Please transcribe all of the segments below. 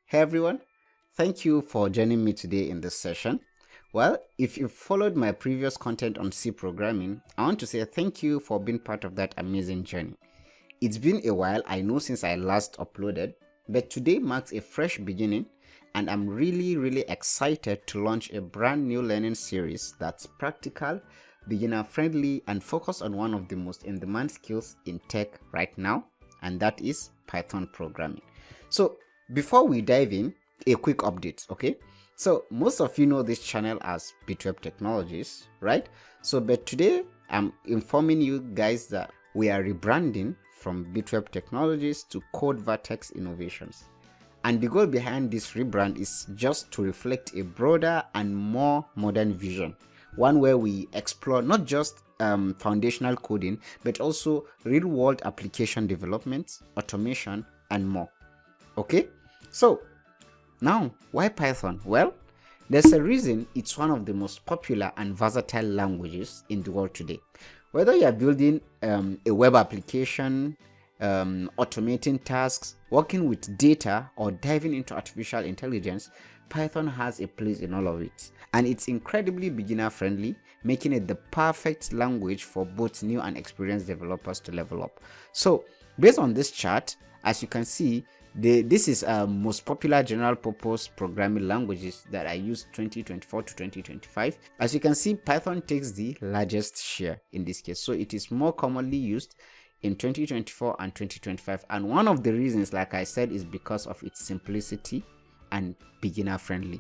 Hey everyone, thank you for joining me today in this session. Well, if you've followed my previous content on C programming, I want to say thank you for being part of that amazing journey. It's been a while, I know, since I last uploaded, but today marks a fresh beginning and I'm really excited to launch a brand new learning series that's practical, beginner friendly, and focused on one of the most in-demand skills in tech right now, and that is Python programming. So before we dive in, a quick update, okay? So most of you know this channel as Bitweb Technologies, right? So but today I'm informing you guys that we are rebranding from Bitweb Technologies to Code Vertex Innovations. And the goal behind this rebrand is just to reflect a broader and more modern vision, one where we explore not just foundational coding, but also real-world application development, automation, and more. Okay, so now why Python? Well, there's a reason it's one of the most popular and versatile languages in the world today. Whether you're building a web application, automating tasks, working with data, or diving into artificial intelligence, Python has a place in all of it. And it's incredibly beginner friendly, making it the perfect language for both new and experienced developers to level up. So based on this chart, as you can see, this is most popular general purpose programming languages that I used 2024 to 2025. As you can see, Python takes the largest share in this case. So it is more commonly used in 2024 and 2025. And one of the reasons, like I said, is because of its simplicity and beginner friendly.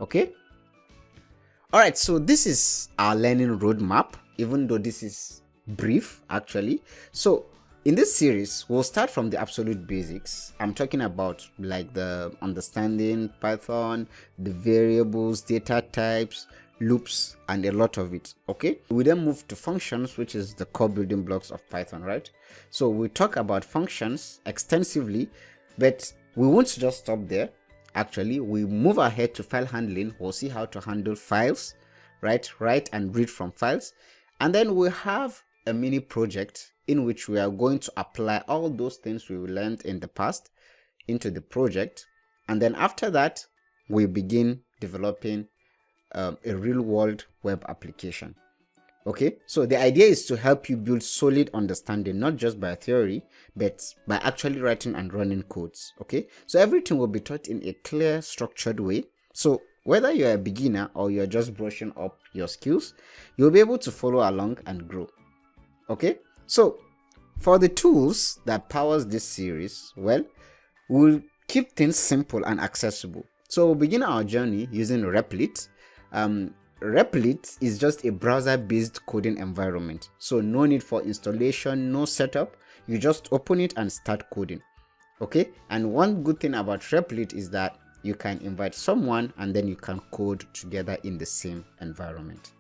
Okay. All right. So this is our learning roadmap, even though this is brief actually. So in this series, we'll start from the absolute basics. I'm talking about like the understanding Python, the variables, data types, loops, and a lot of it. Okay, we then move to functions, which is the core building blocks of Python, right? So we talk about functions extensively, but we won't just stop there. Actually, we move ahead to file handling. We'll see how to handle files, right? Write and read from files. And then we have a mini project in which we are going to apply all those things we learned in the past into the project. And then after that, we begin developing a real-world web application. Okay, so the idea is to help you build solid understanding, not just by theory, but by actually writing and running codes. Okay, so everything will be taught in a clear, structured way. So whether you're a beginner or you're just brushing up your skills, you'll be able to follow along and grow. Okay, so for the tools that powers this series, well, we'll keep things simple and accessible. So we'll begin our journey using Replit. Replit is just a browser-based coding environment. So no need for installation, no setup. You just open it and start coding. Okay, and one good thing about Replit is that you can invite someone and then you can code together in the same environment.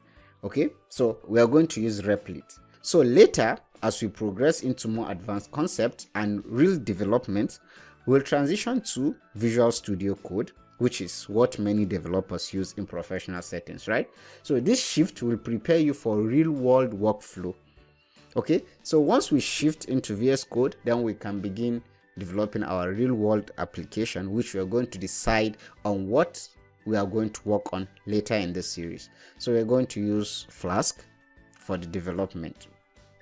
Okay, so we are going to use Replit. So later, as we progress into more advanced concepts and real development, we'll transition to Visual Studio Code, which is what many developers use in professional settings, right? So this shift will prepare you for real-world workflow. Okay, so once we shift into VS Code, then we can begin developing our real-world application, which we are going to decide on what we are going to work on later in this series. So we're going to use Flask for the development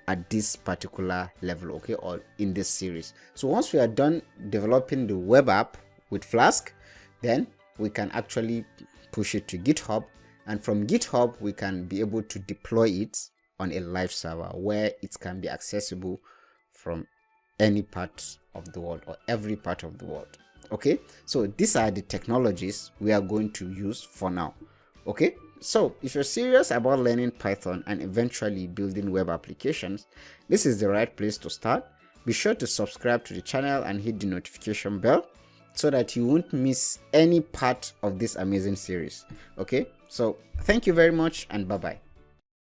at this particular level, okay, or in this series. So once we are done developing the web app with Flask, then we can actually push it to GitHub, and from GitHub we can be able to deploy it on a live server where it can be accessible from any part of the world or every part of the world. Okay, so these are the technologies we are going to use for now. Okay, so if you're serious about learning Python and eventually building web applications, this is the right place to start. Be sure to subscribe to the channel and hit the notification bell so that you won't miss any part of this amazing series. Okay, so thank you very much and bye-bye.